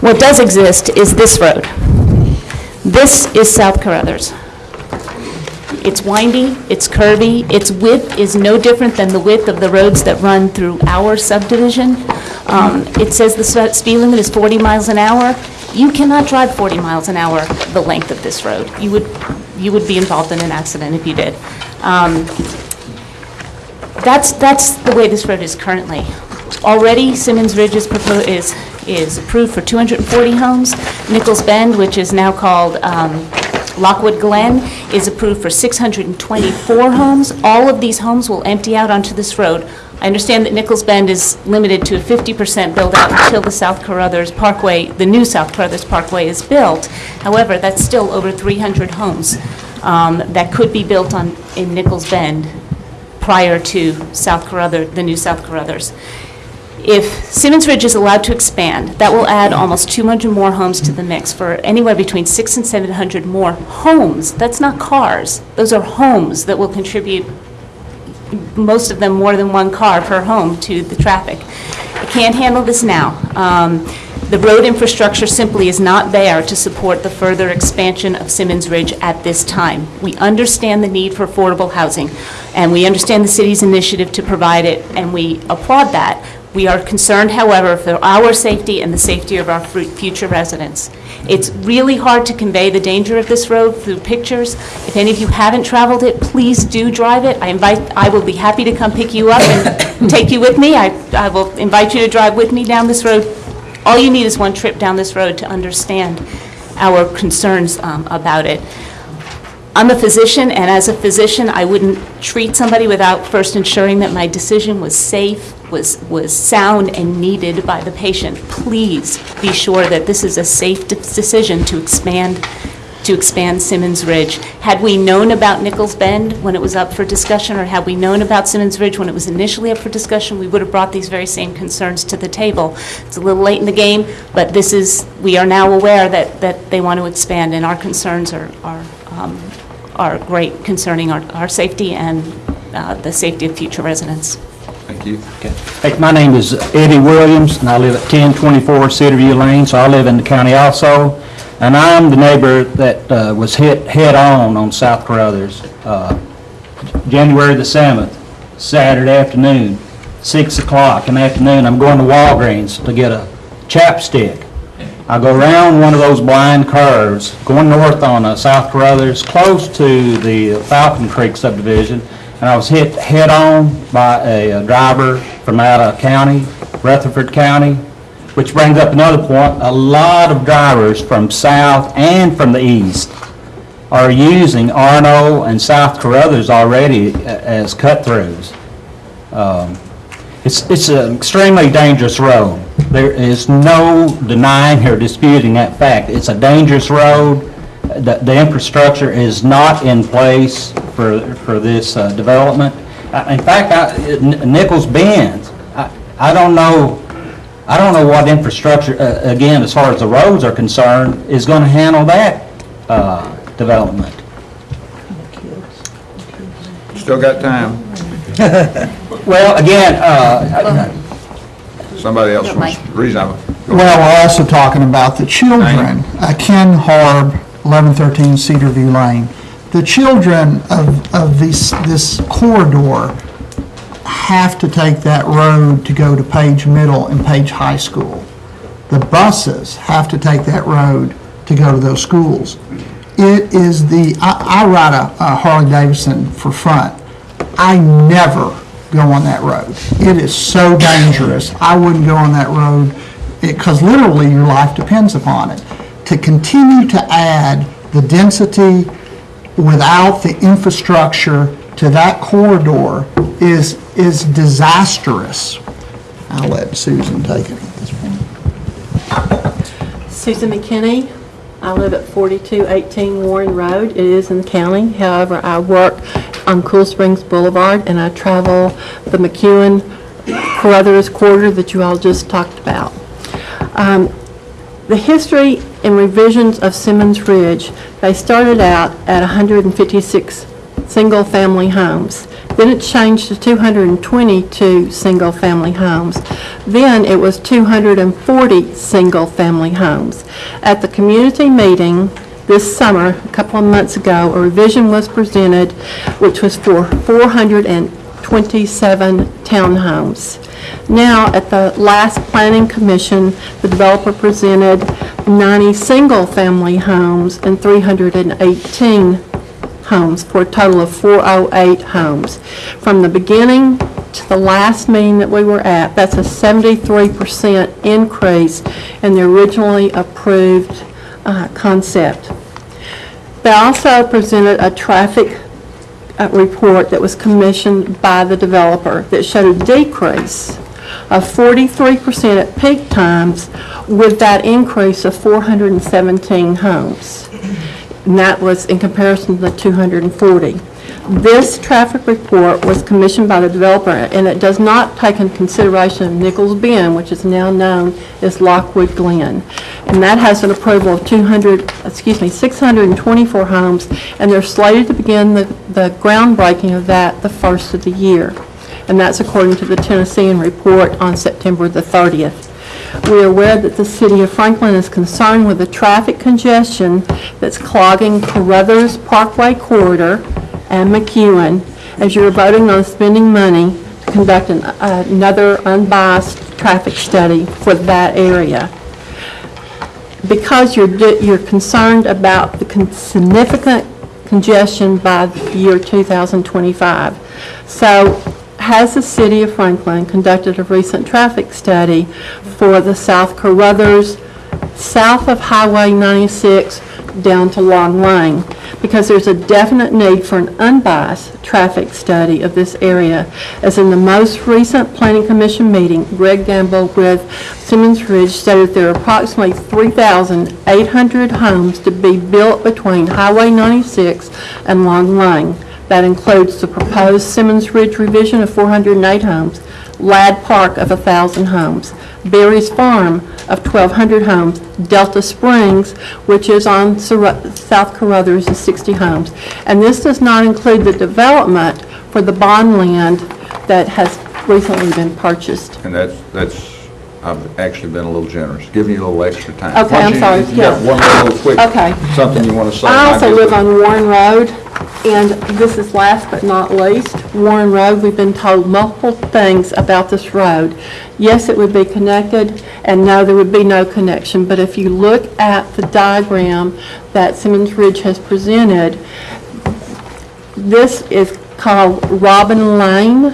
What does exist is this road. This is South Carruthers. It's windy, it's curvy, its width is no different than the width of the roads that run through our subdivision. It says the speed limit is 40 miles an hour. You cannot drive 40 miles an hour the length of this road. You would be involved in an accident if you did. That's the way this road is currently. Already, Simmons Ridge is approved for 240 homes. Nichols Bend, which is now called Lockwood Glen, is approved for 624 homes. All of these homes will empty out onto this road. I understand that Nichols Bend is limited to a 50% build out until the South Carruthers Parkway, the new South Carruthers Parkway is built. However, that's still over 300 homes that could be built in Nichols Bend prior to South Carruthers, the new South Carruthers. If Simmons Ridge is allowed to expand, that will add almost 200 more homes to the mix for anywhere between 600 and 700 more homes. That's not cars. Those are homes that will contribute, most of them more than one car per home, to the traffic. I can't handle this now. The road infrastructure simply is not there to support the further expansion of Simmons Ridge at this time. We understand the need for affordable housing, and we understand the city's initiative to provide it, and we applaud that. We are concerned, however, for our safety and the safety of our future residents. It's really hard to convey the danger of this road through pictures. If any of you haven't traveled it, please do drive it. I will be happy to come pick you up and take you with me. I will invite you to drive with me down this road. All you need is one trip down this road to understand our concerns about it. I'm a physician, and as a physician, I wouldn't treat somebody without first ensuring that my decision was safe, was sound, and needed by the patient. Please be sure that this is a safe decision to expand Simmons Ridge. Had we known about Nichols Bend when it was up for discussion, or had we known about Simmons Ridge when it was initially up for discussion, we would have brought these very same concerns to the table. It's a little late in the game, but we are now aware that they want to expand, and our concerns are great, concerning our safety and the safety of future residents. Thank you. Okay. Hey, my name is Eddie Williams, and I live at 1024 Cedarview Lane, so I live in the county also. And I'm the neighbor that was hit head-on South Carruthers, January the 7th, Saturday afternoon, 6 o'clock in the afternoon. I'm going to Walgreens to get a chapstick. I go around one of those blind curves, going north on South Carruthers, close to the Falcon Creek subdivision, and I was hit head-on by a driver from out of county, Rutherford County, which brings up another point. A lot of drivers from south and from the east are using Arno and South Carruthers already as cut-throughs. It's an extremely dangerous road. There is no denying or disputing that fact. It's a dangerous road. The infrastructure is not in place for this development. In fact, Nichols Bend, I don't know what infrastructure, again, as far as the roads are concerned, is going to handle that development. Still got time. Well, again, Somebody else wants to reason. Well, we're also talking about the children. Ken Harb, 1113 Cedarview Lane. The children of this corridor have to take that road to go to Page Middle and Page High School. The buses have to take that road to go to those schools. It is I ride a Harley Davidson for fun. I never go on that road. It is so dangerous. I wouldn't go on that road because literally your life depends upon it. To continue to add the density without the infrastructure to that corridor is disastrous. I'll let Susan take it at this point. Susan McKinney. I live at 4218 Warren Road. It is in the county. However, I work on Cool Springs Boulevard, and I travel the McEwen Carruthers corridor that you all just talked about. The history and revisions of Simmons Ridge, they started out at 156 single-family homes. Then it changed to 222 single-family homes. Then it was 240 single-family homes. At the community meeting this summer, a couple of months ago, a revision was presented, which was for 427 townhomes. Now, at the last Planning Commission, the developer presented 90 single-family homes and 318 homes for a total of 408 homes. From the beginning to the last meeting that we were at, that's a 73% increase in the originally approved concept. They also presented a traffic report that was commissioned by the developer that showed a decrease of 43% at peak times with that increase of 417 homes. And that was in comparison to the 240. This traffic report was commissioned by the developer, and it does not take into consideration Nichols Bend, which is now known as Lockwood Glen. And that has an approval of 624 homes, and they're slated to begin the groundbreaking of that the first of the year. And that's according to the Tennessean report on September the 30th. We are aware that the City of Franklin is concerned with the traffic congestion that's clogging Carruthers Parkway Corridor and McEwen as you're voting on spending money to conduct another unbiased traffic study for that area. Because you're concerned about the significant congestion by the year 2025. So, has the City of Franklin conducted a recent traffic study for the South Carruthers, south of Highway 96, down to Long Lane? Because there's a definite need for an unbiased traffic study of this area. As in the most recent Planning Commission meeting, Greg Gamble with Simmons Ridge stated there are approximately 3,800 homes to be built between Highway 96 and Long Lane. That includes the proposed Simmons Ridge revision of 408 homes, Ladd Park of 1,000 homes, Berry's Farm of 1,200 homes, Delta Springs, which is on South Carruthers, is 60 homes. And this does not include the development for the bond land that has recently been purchased. And that's, I've actually been a little generous, giving you a little extra time. Okay, I'm sorry, You got yeah. one little quick, Okay. something you want to say? I also live on Warren Road, and this is last but not least, Warren Road. We've been told multiple things about this road. Yes, it would be connected, and no, there would be no connection. But if you look at the diagram that Simmons Ridge has presented, this is called Robin Lane,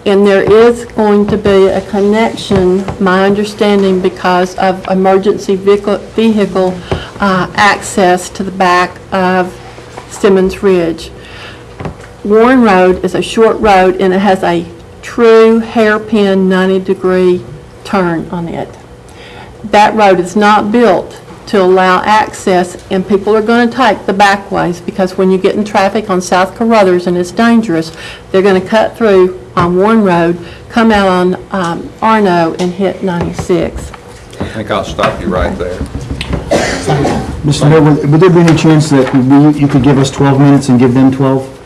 and there is going to be a connection, my understanding, because of emergency vehicle access to the back of Simmons Ridge. Warren Road is a short road, and it has a true hairpin 90-degree turn on it. That road is not built to allow access, and people are going to take the back ways, because when you get in traffic on South Carruthers and it's dangerous, they're going to cut through on Warren Road, come out on Arno, and hit 96. I think I'll stop you right there. Mr. Mayor, would there be any chance that you could give us 12 minutes and give them 12?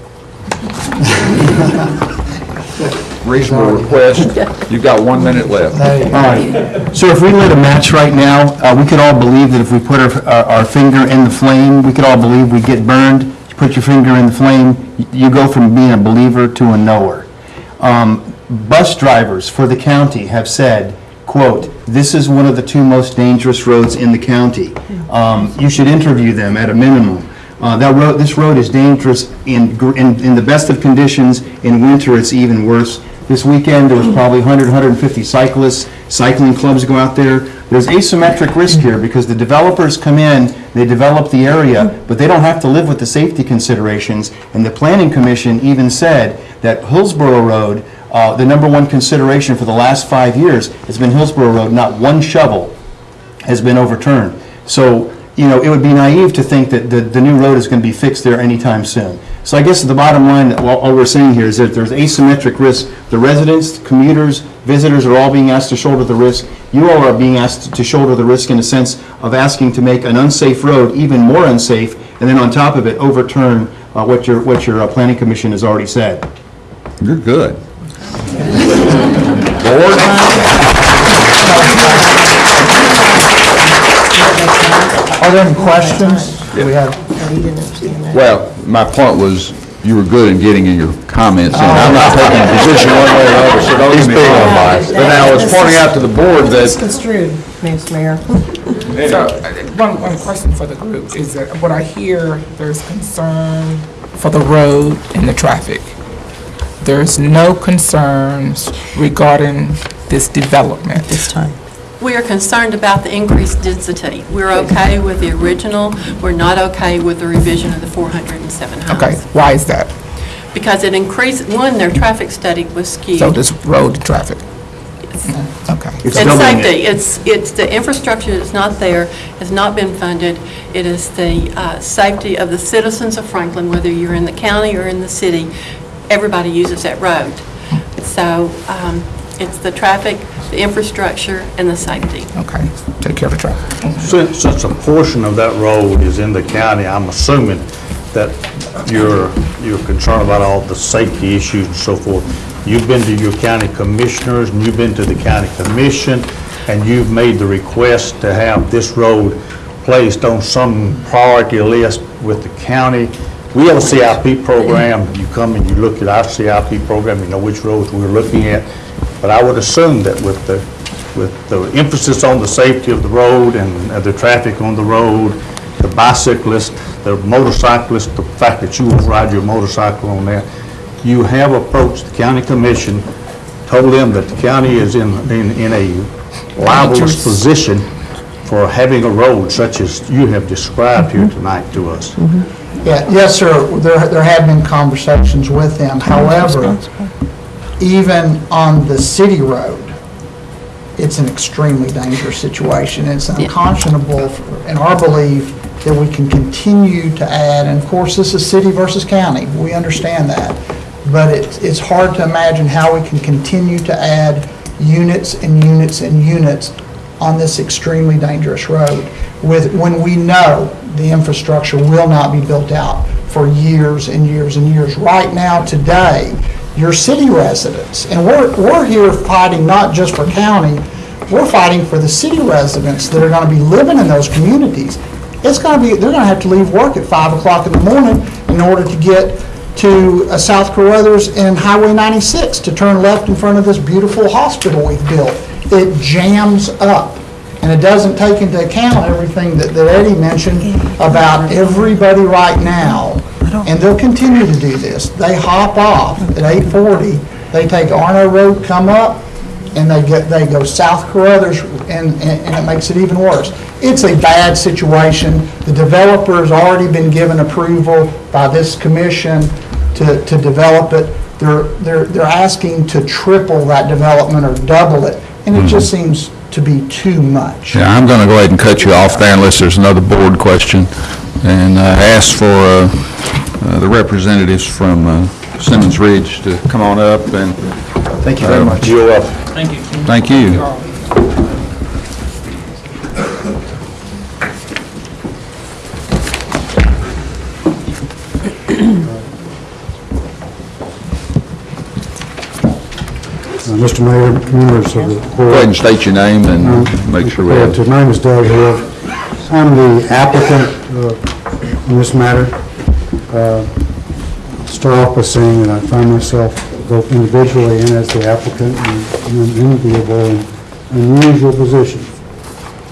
Reasonable request. You've got 1 minute left. All right. So if we lit a match right now, we could all believe that if we put our finger in the flame, we could all believe we get burned. You put your finger in the flame, you go from being a believer to a knower. Bus drivers for the county have said, quote, "This is one of the 2 most dangerous roads in the county. You should interview them at a minimum. This road is dangerous in the best of conditions. In winter, it's even worse. This weekend, there was probably 100, 150 cyclists. Cycling clubs go out there. There's asymmetric risk here because the developers come in, they develop the area, but they don't have to live with the safety considerations. And the Planning Commission even said that Hillsborough Road, the #1 consideration for the last 5 years has been Hillsborough Road. Not one shovel has been overturned. So, you know, it would be naive to think that the new road is going to be fixed there anytime soon. So I guess the bottom line, all we're saying here is that there's asymmetric risk. The residents, commuters, visitors are all being asked to shoulder the risk. You all are being asked to shoulder the risk in a sense of asking to make an unsafe road even more unsafe, and then on top of it, overturn what your planning commission has already said. You're good. Board? Are there any questions? We have, Well, my point was, you were good in getting in your comments in. I'm not taking a position one way or the other, so don't get me wrong. But I was pointing out to the board that, Mr. Mayor. So, one question for the group is that what I hear, there's concern for the road and the traffic. There's no concerns regarding this development. this time. We are concerned about the increased density. We're okay with the original, we're not okay with the revision of the 407 homes. Okay, why is that? Because it increased, one, their traffic study was skewed. So this road traffic, okay. It's And doubling it. safety, it's the infrastructure that's not there, has not been funded. It is the safety of the citizens of Franklin, whether you're in the county or in the city, everybody uses that road. So it's the traffic, the infrastructure, and the safety. Okay, take care of the traffic. Since a portion of that road is in the county, I'm assuming that you're concerned about all the safety issues and so forth. You've been to your county commissioners, and you've been to the county commission, and you've made the request to have this road placed on some priority list with the county. We have a CIP program. You come and you look at our CIP program, you know which roads we're looking at. But I would assume that with the emphasis on the safety of the road and the traffic on the road, the bicyclists, the motorcyclists, the fact that you will ride your motorcycle on there, you have approached the county commission, told them that the county is in a libelous position for having a road such as you have described here tonight to us. yeah, yes, sir, there have been conversations with them. However, even on the city road, it's an extremely dangerous situation. It's unconscionable in our belief that we can continue to add, and of course, this is city versus county. We understand that. But it's hard to imagine how we can continue to add units and units and units on this extremely dangerous road when we know the infrastructure will not be built out for years and years and years. Right now, today, your city residents, and we're here fighting not just for county, we're fighting for the city residents that are going to be living in those communities. They're going to have to leave work at 5 o'clock in the morning in order to get to South Carruthers and Highway 96 to turn left in front of this beautiful hospital we've built. It jams up, and it doesn't take into account everything that Eddie mentioned about everybody right now, and they'll continue to do this. They hop off at 8:40, they take Arno Road, come up, and they go South Carruthers, and it makes it even worse. It's a bad situation. The developer has already been given approval by this commission to develop it. They're asking to triple that development or double it, and it just seems to be too much. yeah, I'm going to go ahead and cut you off there unless there's another board question, and ask for the representatives from Simmons Ridge to come on up and... Thank you very much. You're welcome. Thank you. Mr. Mayor, members of the board. Go ahead and state your name and make sure we have... My name is Doug Hill. I'm the applicant in this matter. Start off by saying that I find myself both individually and as the applicant in an enviable and unusual position,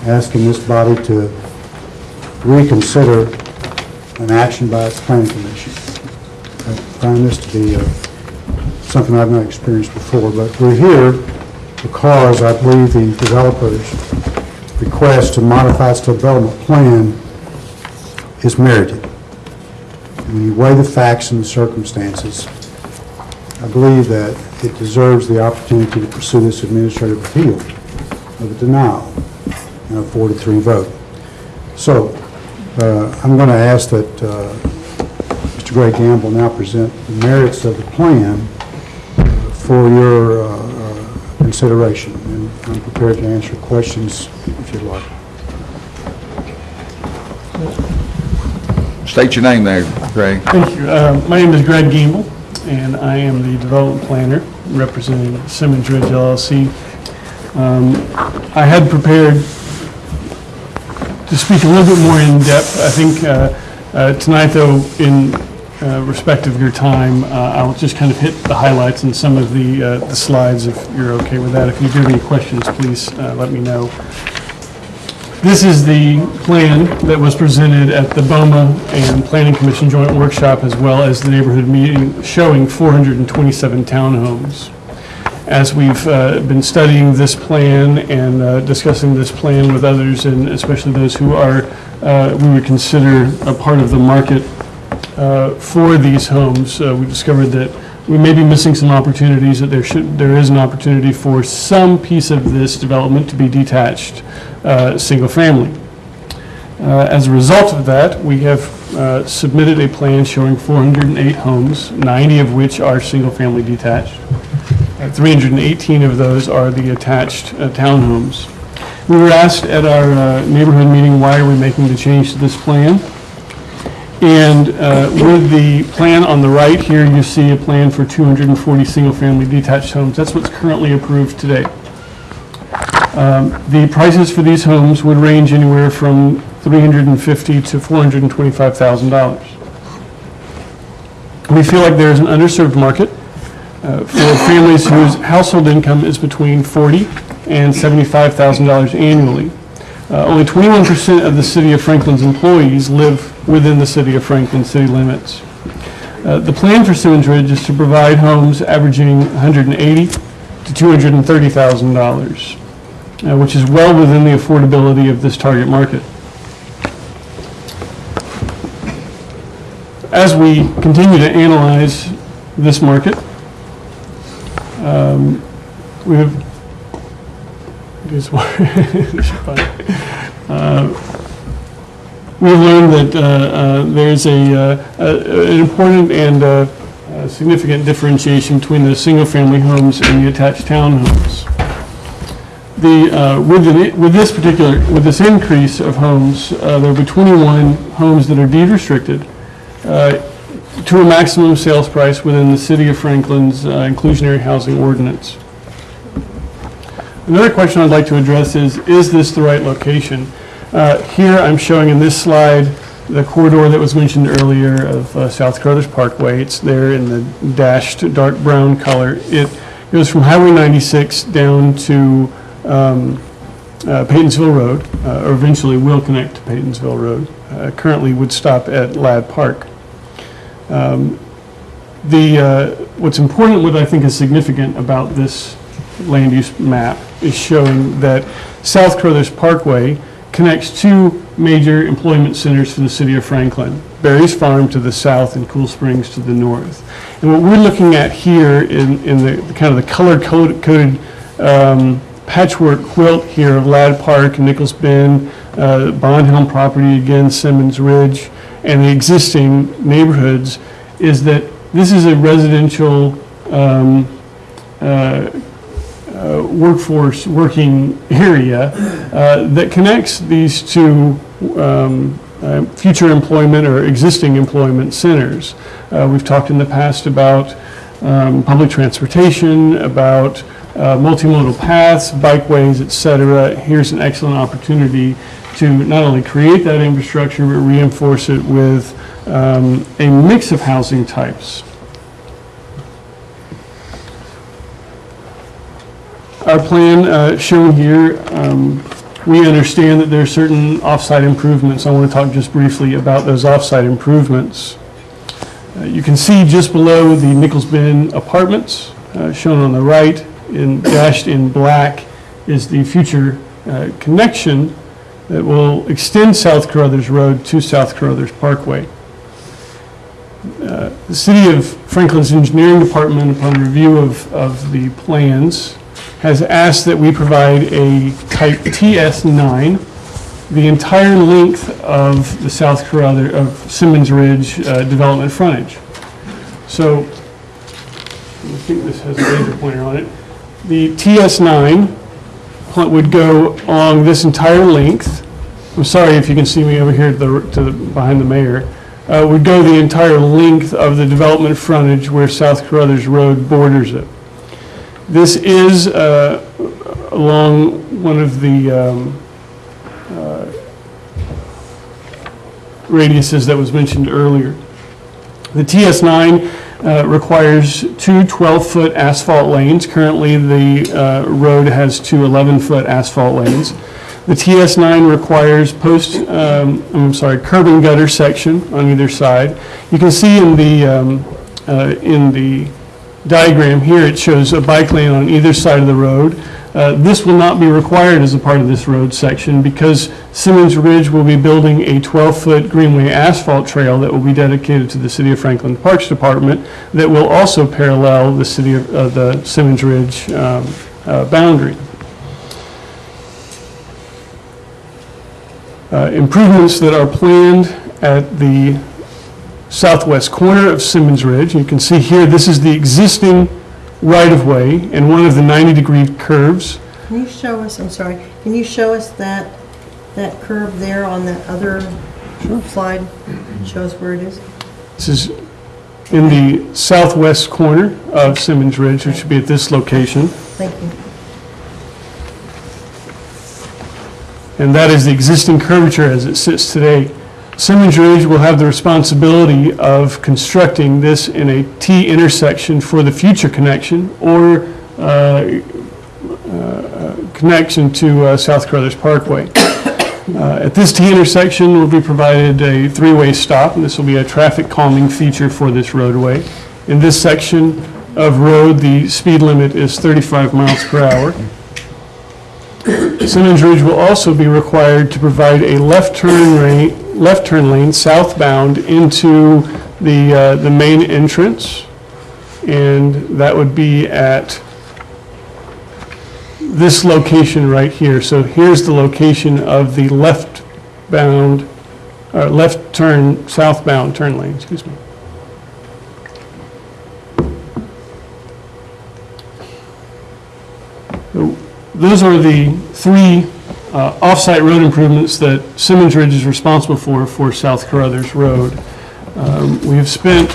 asking this body to reconsider an action by its planning commission. I find this to be something I've not experienced before, but we're here because I believe the developer's request to modify its development plan is merited. When you weigh the facts and the circumstances, I believe that it deserves the opportunity to pursue this administrative appeal of a denial and a 4-3 vote. So I'm going to ask that Mr. Greg Gamble now present the merits of the plan for your consideration, and I'm prepared to answer questions if you'd like. State your name there, Greg. Thank you. My name is Greg Gamble, and I am the development planner representing Simmons Ridge LLC. I had prepared to speak a little bit more in depth. I think tonight, though, in respect of your time, I'll just kind of hit the highlights and some of the slides, if you're okay with that. If you do have any questions, please let me know. This is the plan that was presented at the BOMA and Planning Commission Joint Workshop, as well as the neighborhood meeting, showing 427 townhomes. As we've been studying this plan and discussing this plan with others, and especially those who are, we would consider a part of the market for these homes, we discovered that we may be missing some opportunities, that there is an opportunity for some piece of this development to be detached, single family. As a result of that, we have submitted a plan showing 408 homes, 90 of which are single family detached. 318 of those are the attached townhomes. We were asked at our neighborhood meeting, why are we making the change to this plan? And with the plan on the right here, you see a plan for 240 single-family detached homes. That's what's currently approved today. The prices for these homes would range anywhere from $350,000 to $425,000. We feel like there's an underserved market for families whose household income is between $40,000 and $75,000 annually. Only 21% of the City of Franklin's employees live within the City of Franklin city limits. The plan for Simmons Ridge is to provide homes averaging $180,000 to $230,000, which is well within the affordability of this target market. As we continue to analyze this market, we have we learned that there's an important and significant differentiation between the single-family homes and the attached townhomes. With this increase of homes, there will be 21 homes that are deed restricted to a maximum sales price within the City of Franklin's inclusionary housing ordinance. Another question I'd like to address is this the right location? Here I'm showing in this slide the corridor that was mentioned earlier of South Carruthers Parkway. It's there in the dashed dark brown color. It goes from Highway 96 down to Paytonsville Road, or eventually will connect to Paytonsville Road. Currently would stop at Ladd Park. What's important, what I think is significant about this land use map, is showing that South Carruthers Parkway connects two major employment centers for the City of Franklin, Berry's Farm to the south and Cool Springs to the north. And what we're looking at here in the kind of the color-coded patchwork quilt here of Ladd Park, Nichols Bend, Bondhelm property, again, Simmons Ridge, and the existing neighborhoods, is that this is a residential workforce working area that connects these two future employment or existing employment centers. We've talked in the past about public transportation, about multimodal paths, bikeways, etc. Here's an excellent opportunity to not only create that infrastructure, but reinforce it with a mix of housing types. Our plan shown here, we understand that there are certain off-site improvements. I want to talk just briefly about those off-site improvements. You can see just below the Nichols Bend apartments, shown on the right, dashed in black, is the future connection that will extend South Carruthers Road to South Carruthers Parkway. The City of Franklin's Engineering Department, upon review of the plans, has asked that we provide a type TS9, the entire length of the South Carruthers, of Simmons Ridge development frontage. So, I think this has a laser pointer on it. The TS9 would go along this entire length. I'm sorry if you can see me over here behind the mayor. would go the entire length of the development frontage where South Carruthers Road borders it. This is along one of the radiuses that was mentioned earlier. The TS9 requires two 12-foot asphalt lanes. Currently, the road has two 11-foot asphalt lanes. The TS9 requires curb and gutter section on either side. You can see in the diagram here, it shows a bike lane on either side of the road. This will not be required as a part of this road section because Simmons Ridge will be building a 12-foot Greenway asphalt trail that will be dedicated to the City of Franklin Parks Department that will also parallel the the Simmons Ridge boundary. Improvements that are planned at the southwest corner of Simmons Ridge. You can see here, this is the existing right-of-way and one of the 90-degree curves. Can you show us, I'm sorry, can you show us that curve there on that other slide? Show us where it is. This is in the southwest corner of Simmons Ridge, which should be at this location. Thank you. And that is the existing curvature as it sits today. Simmons Ridge will have the responsibility of constructing this in a T intersection for the future connection or connection to South Carruthers Parkway. At this T intersection will be provided a three-way stop, and this will be a traffic calming feature for this roadway. In this section of road, the speed limit is 35 miles per hour. Simmons Ridge will also be required to provide a left turn lane southbound into the main entrance, and that would be at this location right here. So here's the location of the left turn southbound turn lane, excuse me. So those are the three off-site road improvements that Simmons Ridge is responsible for South Carruthers Road. We have spent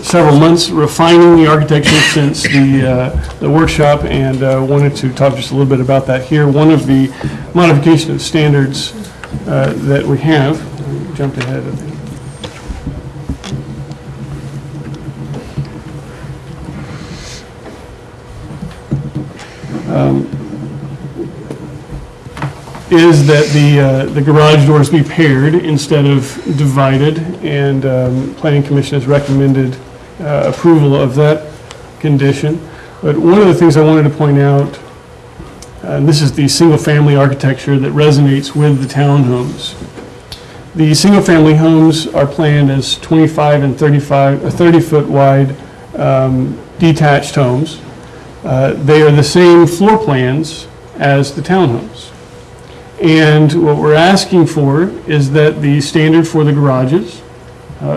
several months refining the architecture since the workshop, and wanted to talk just a little bit about that here. One of the modification of standards that we have, jumped ahead of it. Is that the garage doors be paired instead of divided, and Planning Commission has recommended approval of that condition. But one of the things I wanted to point out, and this is the single-family architecture that resonates with the townhomes. The single-family homes are planned as 25 and 30-foot wide detached homes. They are the same floor plans as the townhomes. And what we're asking for is that the standard for the garages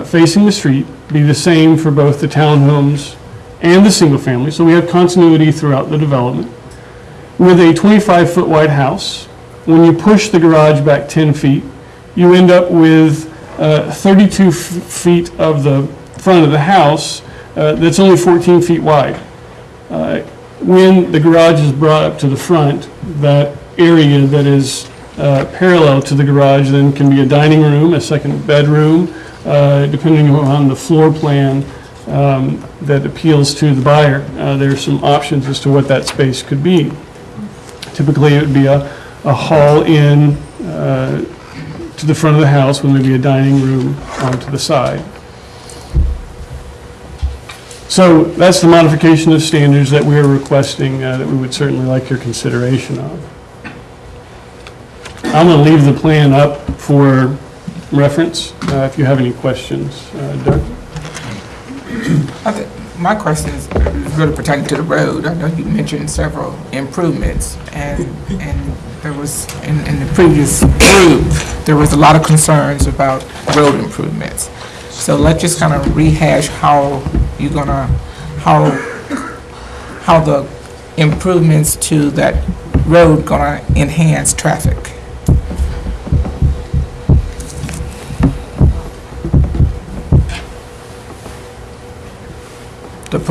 facing the street be the same for both the townhomes and the single family, so we have continuity throughout the development. With a 25-foot wide house, when you push the garage back 10 feet, you end up with 32 feet of the front of the house that's only 14 feet wide. When the garage is brought up to the front, that area that is parallel to the garage then can be a dining room, a second bedroom, depending on the floor plan that appeals to the buyer. There are some options as to what that space could be. Typically, it would be a hall in to the front of the house with maybe a dining room to the side. So that's the modification of standards that we are requesting that we would certainly like your consideration of. I'm going to leave the plan up for reference if you have any questions. Doug? My question is really pertaining to the road. I know you mentioned several improvements, and there was, in the previous group, there was a lot of concerns about road improvements. So let's just kind of rehash how you're gonna, how the improvements to that road gonna enhance traffic.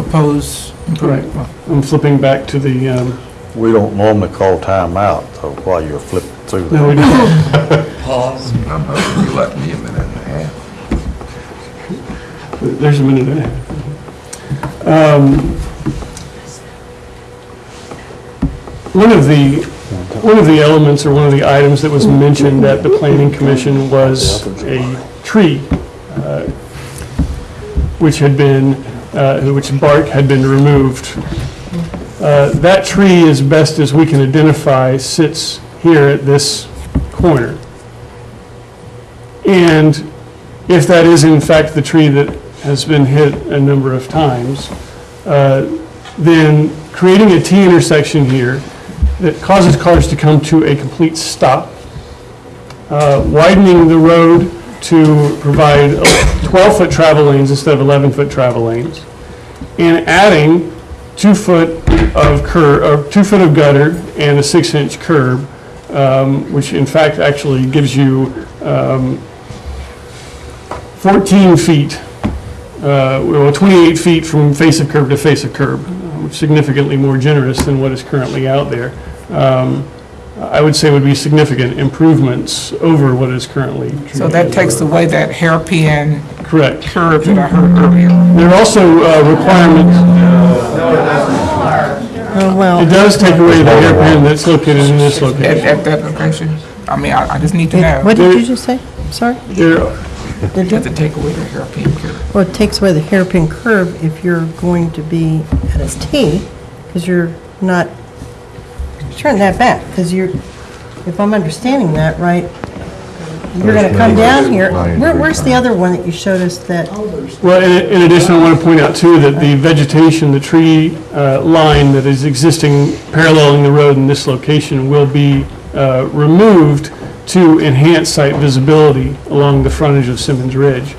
proposed Right. improvement. I'm flipping back to the, We don't normally call time out, though, while you're flipping through no, that. we don't. I'm hoping you let me a minute and a half. There's a minute and a half. One of the elements or one of the items that was mentioned at the Planning Commission was a tree, which bark had been removed. That tree, as best as we can identify, sits here at this corner. And if that is in fact the tree that has been hit a number of times, then creating a T intersection here that causes cars to come to a complete stop, widening the road to provide 12-foot travel lanes instead of 11-foot travel lanes, and adding 2 foot of gutter and a 6-inch curb, which in fact actually gives you 14 feet, 28 feet from face of curb to face of curb, which is significantly more generous than what is currently out there. I would say would be significant improvements over what is currently. So that takes away that hairpin Correct. curve that I heard earlier. There are also requirements. Oh, well. It does take away the hairpin that's located in this location. At that location? I mean, I just need to know. What did you just say? Sorry? Does it take away the hairpin curve? Well, it takes away the hairpin curve if you're going to be at a T, because you're not, turn that back, because you're, if I'm understanding that right, you're going to come down here. Where's the other one that you showed us that? Well, in addition, I want to point out too that the vegetation, the tree line that is existing paralleling the road in this location will be removed to enhance site visibility along the frontage of Simmons Ridge.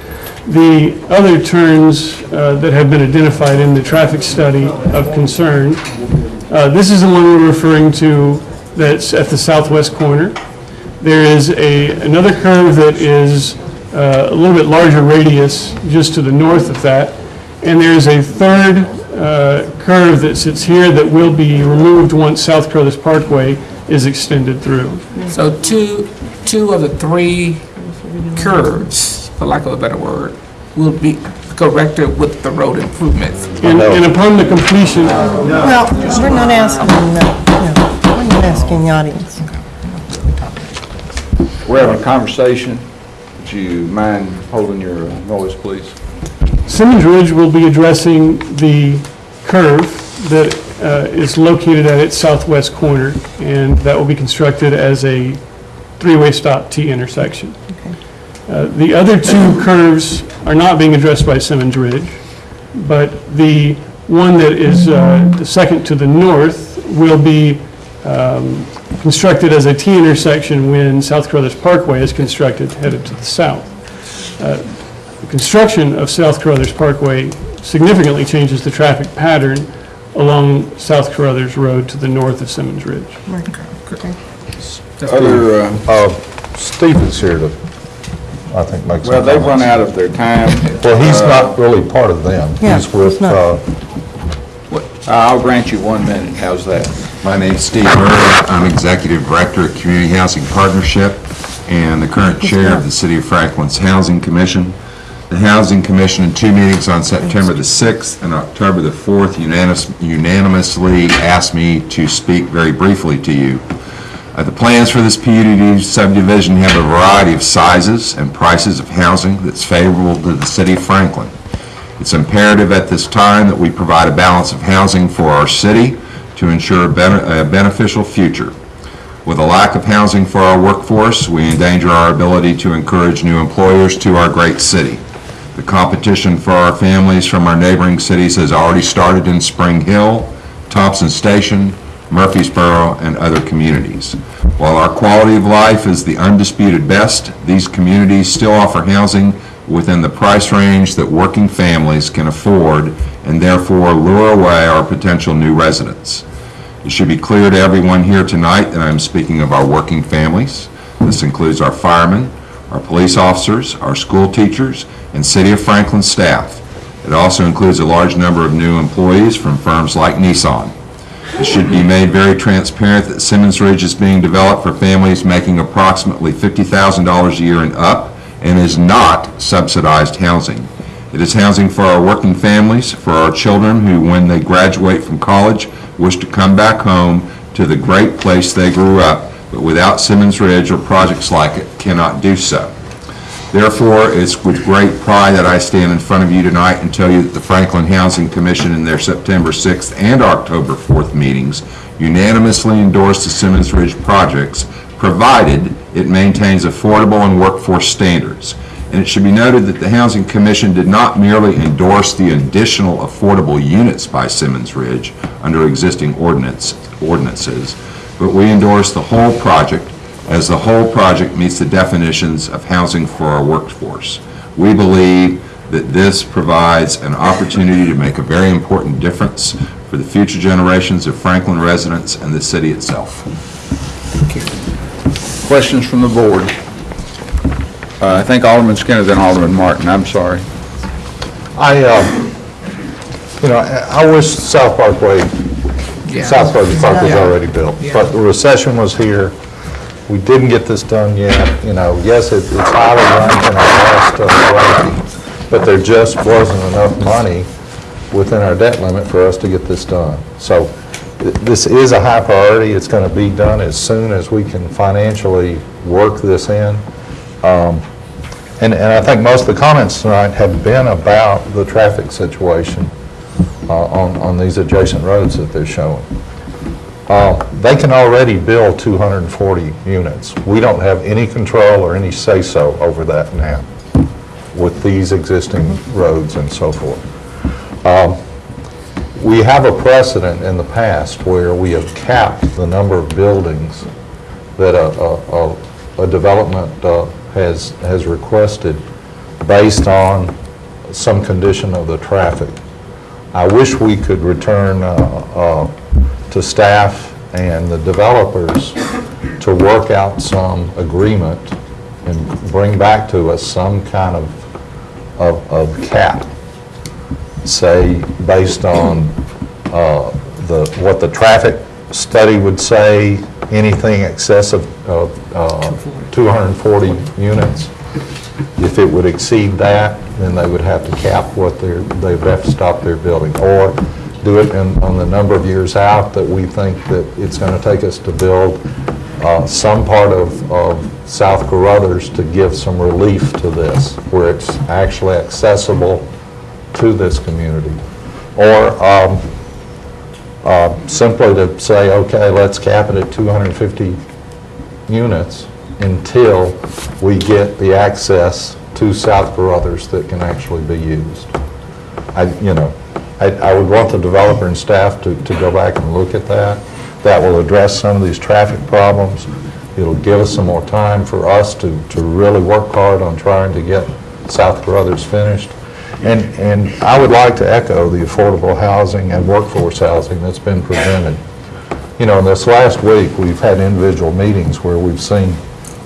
The other turns that have been identified in the traffic study of concern, this is the one we're referring to that's at the southwest corner. There is another curve that is a little bit larger radius just to the north of that, and there's a third curve that sits here that will be removed once South Carruthers Parkway is extended through. So two of the 3 curves, for lack of a better word, will be corrected with the road improvements. And upon the completion, Well, we're not asking, we're not asking the audience. We're having a conversation. Would you mind holding your noise, please? Simmons Ridge will be addressing the curve that is located at its southwest corner, and that will be constructed as a 3-way stop T intersection. The other 2 curves are not being addressed by Simmons Ridge, but the one that is the second to the north will be constructed as a T intersection when South Carruthers Parkway is constructed headed to the south. The construction of South Carruthers Parkway significantly changes the traffic pattern along South Carruthers Road to the north of Simmons Ridge. Stephen's here to, I think, make some Well, they've run comments. out of their time. Well, he's not really part of them. Yeah, He's with, he's not. I'll grant you 1 minute. How's that? My name's Steve Murray. I'm Executive Director at Community Housing Partnership and the current Chair of the City of Franklin's Housing Commission. The Housing Commission in 2 meetings on September the 6th and October the 4th unanimously asked me to speak very briefly to you. The plans for this PUD subdivision have a variety of sizes and prices of housing that's favorable to the City of Franklin. It's imperative at this time that we provide a balance of housing for our city to ensure a beneficial future. With a lack of housing for our workforce, we endanger our ability to encourage new employers to our great city. The competition for our families from our neighboring cities has already started in Spring Hill, Thompson Station, Murfreesboro, and other communities. While our quality of life is the undisputed best, these communities still offer housing within the price range that working families can afford and therefore lure away our potential new residents. It should be clear to everyone here tonight that I'm speaking of our working families. This includes our firemen, our police officers, our school teachers, and City of Franklin staff. It also includes a large number of new employees from firms like Nissan. It should be made very transparent that Simmons Ridge is being developed for families making approximately $50,000 a year and up, and is not subsidized housing. It is housing for our working families, for our children who, when they graduate from college, wish to come back home to the great place they grew up, but without Simmons Ridge or projects like it, cannot do so. Therefore, it's with great pride that I stand in front of you tonight and tell you that the Franklin Housing Commission in their September 6th and October 4th meetings unanimously endorsed the Simmons Ridge projects, provided it maintains affordable and workforce standards. And it should be noted that the Housing Commission did not merely endorse the additional affordable units by Simmons Ridge under existing ordinances, but we endorsed the whole project, as the whole project meets the definitions of housing for our workforce. We believe that this provides an opportunity to make a very important difference for the future generations of Franklin residents and the city itself. Questions from the board? I think Alderman Skinner, then Alderman Martin. I'm sorry. I wish South Parkway, South Park was already built, but the recession was here. We didn't get this done yet. Yes, it's highly ranked in our last rankings, but there just wasn't enough money within our debt limit for us to get this done. So this is a high priority. It's going to be done as soon as we can financially work this in. And I think most of the comments tonight have been about the traffic situation on these adjacent roads that they're showing. They can already build 240 units. We don't have any control or any say-so over that now with these existing roads and so forth. We have a precedent in the past where we have capped the number of buildings that a development has requested based on some condition of the traffic. I wish we could return to staff and the developers to work out some agreement and bring back to us some kind of cap, say based on what the traffic study would say, anything excess of 240 units. If it would exceed that, then they would have to cap what they would have to stop their building, or do it on the number of years out that we think that it's going to take us to build some part of South Carruthers to give some relief to this, where it's actually accessible to this community. Or simply to say, okay, let's cap it at 250 units until we get the access to South Carruthers that can actually be used. I would want the developer and staff to go back and look at that. That will address some of these traffic problems. It'll give us some more time for us to really work hard on trying to get South Carruthers finished. And I would like to echo the affordable housing and workforce housing that's been presented. In this last week, we've had individual meetings where we've seen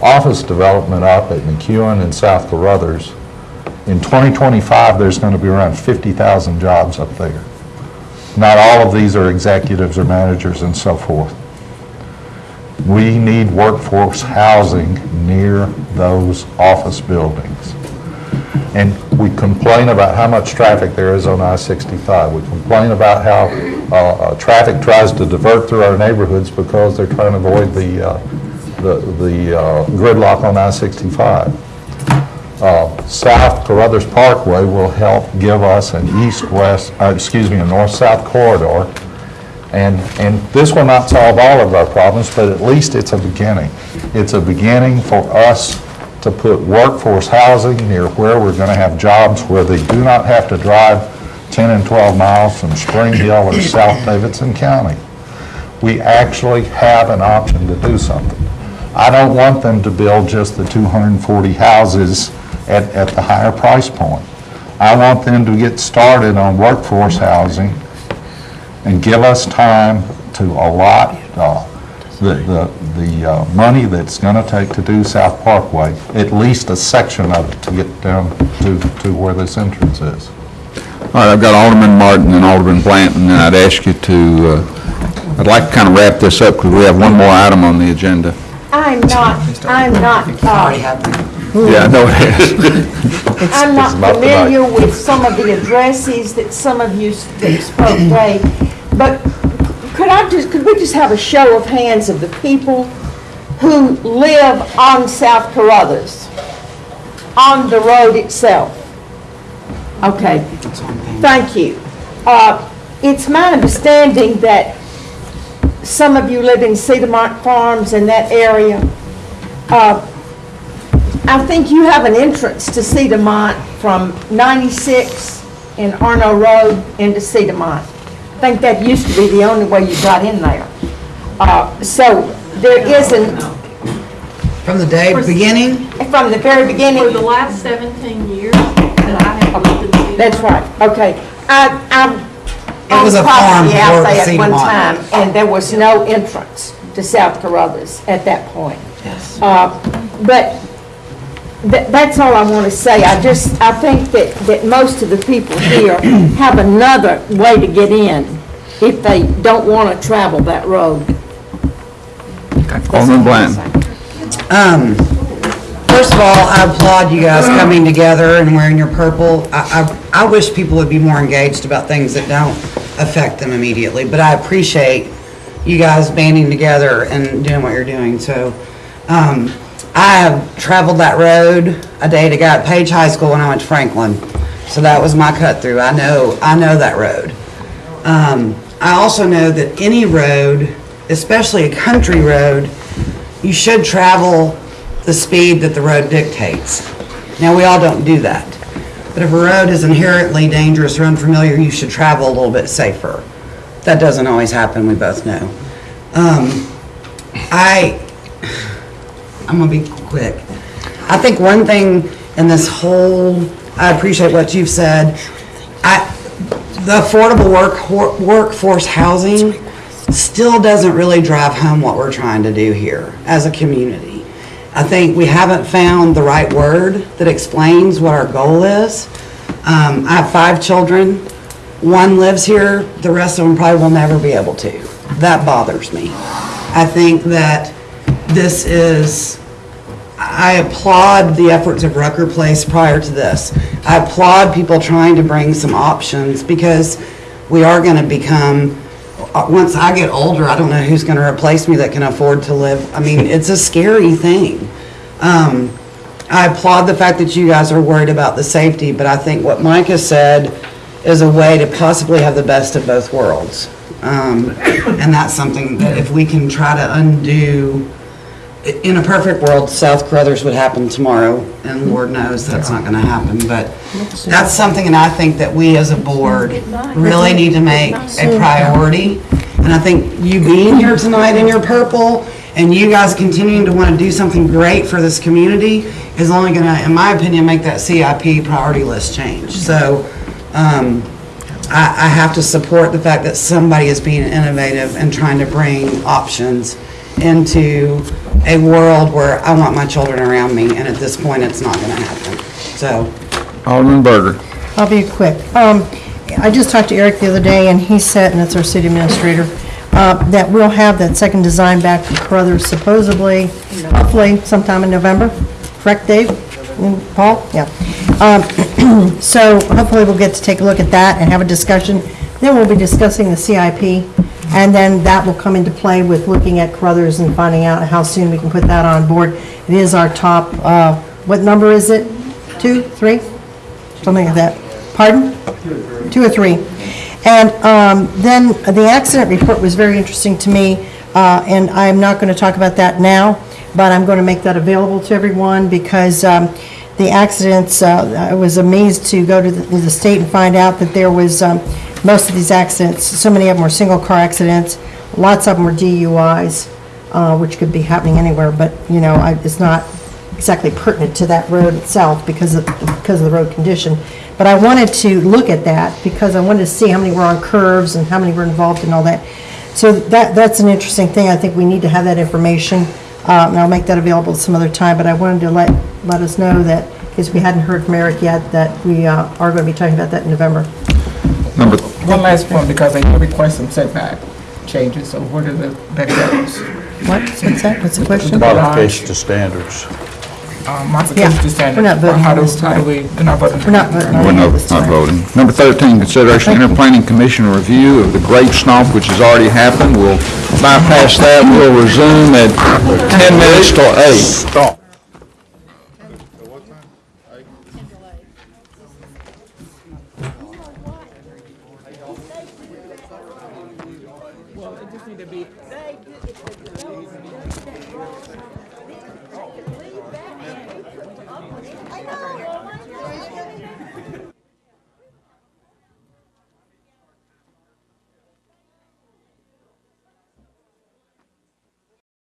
office development up at McEwen and South Carruthers. In 2025, there's going to be around 50,000 jobs up there. Not all of these are executives or managers and so forth. We need workforce housing near those office buildings. And we complain about how much traffic there is on I-65. We complain about how traffic tries to divert through our neighborhoods because they're trying to avoid the gridlock on I-65. South Carruthers Parkway will help give us an east-west, a north-south corridor. And this will not solve all of our problems, but at least it's a beginning. It's a beginning for us to put workforce housing near where we're going to have jobs where they do not have to drive 10 and 12 miles from Spring Hill or South Davidson County. We actually have an option to do something. I don't want them to build just the 240 houses at the higher price point. I want them to get started on workforce housing and give us time to allot the money that's going to take to do South Parkway, at least a section of it, to get down to where this entrance is. All right, I've got Alderman Martin and Alderman Blanton, and I'd ask you to, I'd like to kind of wrap this up because we have one more item on the agenda. I'm not, Yeah, I know it is. I'm not familiar with some of the addresses that some of you that spoke today, but could we just have a show of hands of the people who live on South Carruthers, on the road itself? Okay, thank you. It's my understanding that some of you live in Cedarmont Farms in that area. I think you have an entrance to Cedarmont from 96 and Arno Road into Cedarmont. I think that used to be the only way you got in there. So there isn't. From the day beginning? From the very beginning. For the last 17 years that I have lived in Cedarmont. That's right, okay. It was a farm out before there at one Cedarmont. time, and there was no entrance to South Carruthers at that point. Yes. But that's all I want to say. I think that most of the people here have another way to get in if they don't want to travel that road. Alderman Blanton. First of all, I applaud you guys coming together and wearing your purple. I wish people would be more engaged about things that don't affect them immediately, but I appreciate you guys banding together and doing what you're doing. So, I have traveled that road. I dated a guy at Page High School when I went to Franklin, so that was my cut through. I know that road. I also know that any road, especially a country road, you should travel the speed that the road dictates. Now, we all don't do that. But if a road is inherently dangerous or unfamiliar, you should travel a little bit safer. That doesn't always happen, we both know. I'm gonna be quick. I think one thing in this whole, I appreciate what you've said. The affordable workforce housing still doesn't really drive home what we're trying to do here as a community. I think we haven't found the right word that explains what our goal is. I have 5 children. One lives here, the rest of them probably will never be able to. That bothers me. I think that this is, I applaud the efforts of Rucker Place prior to this. I applaud people trying to bring some options because we are going to become, once I get older, I don't know who's going to replace me that can afford to live. I mean, it's a scary thing. I applaud the fact that you guys are worried about the safety, but I think what Mike has said is a way to possibly have the best of both worlds. And that's something that if we can try to undo, in a perfect world, South Carruthers would happen tomorrow, and Lord knows that's not going to happen, but that's something that I think that we as a board really need to make a priority. And I think you being here tonight in your purple, and you guys continuing to want to do something great for this community is only going to, in my opinion, make that CIP priority list change. So I have to support the fact that somebody is being innovative and trying to bring options into a world where I want my children around me, and at this point, it's not going to happen. So, Alderman Berger. I'll be quick. I just talked to Eric the other day, and he said, and that's our city administrator, that we'll have that second design back from Carruthers supposedly, hopefully sometime in November. Correct, Dave? And Paul? Yeah. So hopefully we'll get to take a look at that and have a discussion. Then we'll be discussing the CIP, and then that will come into play with looking at Carruthers and finding out how soon we can put that on board. It is our top, what number is it? 2, 3? Something like that. Pardon? 2 or 3. And then the accident report was very interesting to me, and I'm not going to talk about that now, but I'm going to make that available to everyone because the accidents, I was amazed to go to the state and find out that there was, most of these accidents, so many of them were single car accidents, lots of them were DUIs, which could be happening anywhere, but, you know, it's not exactly pertinent to that road itself because of the road condition. But I wanted to look at that because I wanted to see how many were on curves and how many were involved in all that. So that's an interesting thing. I think we need to have that information, and I'll make that available some other time. But I wanted to let us know that, because we hadn't heard from Eric yet, that we are going to be talking about that in November. Number, One last one, because they request some setback changes, so where do that goes? What's that? What's the question? Modification to standards. Modification to Yeah, standard. we're not voting How on do- this How do we, we're not voting? We're not voting on we're not voting. Number 13, consideration of interplanning commission review of the grape stomp, which has already happened. We'll bypass that. We'll resume at 10 minutes till 8. Stop. Well, it just need to be. I know.